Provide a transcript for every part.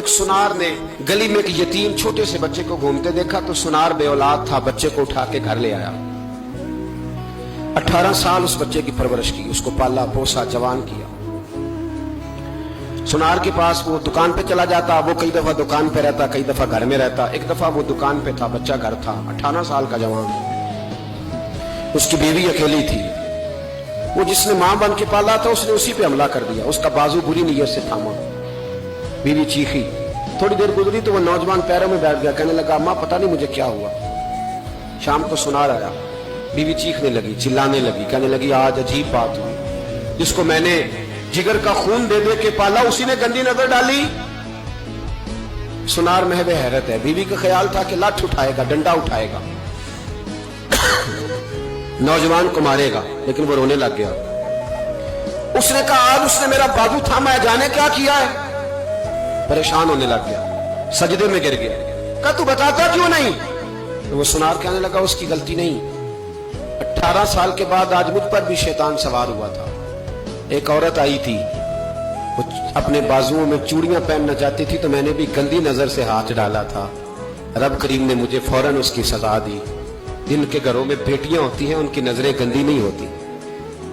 ایک سنار نے گلی میں ایک یتیم چھوٹے سے بچے کو گھومتے دیکھا تو سنار بے اولاد تھا، بچے کو اٹھا کے گھر لے آیا۔ 18 سال اس بچے کی پرورش کی، اس کو پالا پوسا جوان کیا۔ سنار کے پاس وہ دکان پہ چلا جاتا، وہ کئی دفعہ دکان پہ رہتا، کئی دفعہ گھر میں رہتا۔ ایک دفعہ وہ دکان پہ تھا، بچہ گھر تھا، 18 سال کا جوان، اس کی بیوی اکیلی تھی۔ وہ جس نے ماں بن کے پالا تھا اس نے اسی پہ حملہ کر دیا، اس کا بازو بری نیت سے تھاما، بیوی چیخی۔ تھوڑی دیر گزری تو وہ نوجوان پیروں میں بیٹھ گیا، کہنے لگا ماں پتہ نہیں مجھے کیا ہوا۔ شام کو سنار آیا، بیوی چیخنے لگی، چلانے لگی، کہنے لگی آج عجیب بات ہوئی، جس کو میں نے جگر کا خون دے دے کے پالا اسی نے گندی نظر ڈالی۔ سنار محو حیرت ہے، بیوی کا خیال تھا کہ لاٹھ اٹھائے گا، ڈنڈا اٹھائے گا، نوجوان کو مارے گا، لیکن وہ رونے لگ گیا۔ اس نے کہا آج اس نے میرا بازو تھاما ہے، جانے کیا کیا ہے؟ پریشان ہونے لگ گیا، سجدے میں گر گیا، کہا تو بتاتا کیوں نہیں؟ تو وہ سنار کہنے لگا اس کی غلطی نہیں، 18 سال کے بعد آج مجھ پر بھی شیطان سوار ہوا تھا۔ ایک عورت آئی تھی، وہ اپنے بازوؤں میں چوڑیاں پہننا چاہتی تھی تو میں نے بھی گندی نظر سے ہاتھ ڈالا تھا، رب کریم نے مجھے فوراً اس کی سزا دی۔ جن کے گھروں میں بیٹیاں ہوتی ہیں ان کی نظریں گندی نہیں ہوتی،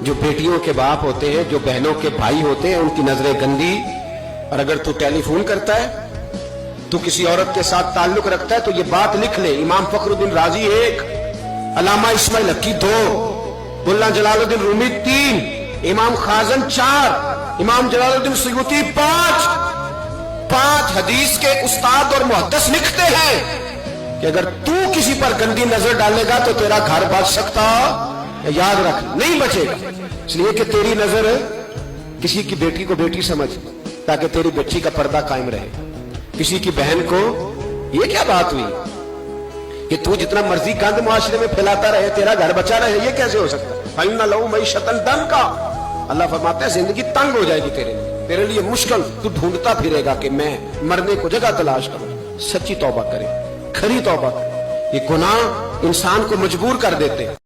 جو بیٹیوں کے باپ ہوتے ہیں، جو بہنوں کے بھائی ہوتے ہیں، ان کی نظریں گندی۔ اور اگر تو ٹیلی فون کرتا ہے، تو کسی عورت کے ساتھ تعلق رکھتا ہے تو یہ بات لکھ لے، امام فخر الدین رازی 1، علامہ اسماعیل حقی 2، ملا جلال الدین رومی 3، امام خازن 4، امام جلال الدین سیوطی 5 حدیث کے استاد اور محدث لکھتے ہیں کہ اگر تو کسی پر گندی نظر ڈالے گا تو تیرا گھر بچ سکتا، یاد رکھ نہیں بچے گا، اس لیے کہ تیری نظر کسی کی بیٹی کو بیٹی سمجھ تاکہ تیری بچی کا پردہ قائم رہے، کسی کی بہن کو۔ یہ کیا بات ہوئی کہ تو جتنا مرضی گند معاشرے میں پھیلاتا رہے تیرا گھر بچا رہے؟ یہ کیسے ہو سکتا ہے؟ فَإِنَّ لَهُ مَعِيشَةً ضَنْكَ، اللہ فرماتا ہے زندگی تنگ ہو جائے گی تیرے لیے مشکل، تو ڈھونڈتا پھرے گا کہ میں مرنے کو جگہ تلاش کروں۔ سچی توبہ کرے، کھری توبہ کرے، یہ گناہ انسان کو مجبور کر دیتے ہیں۔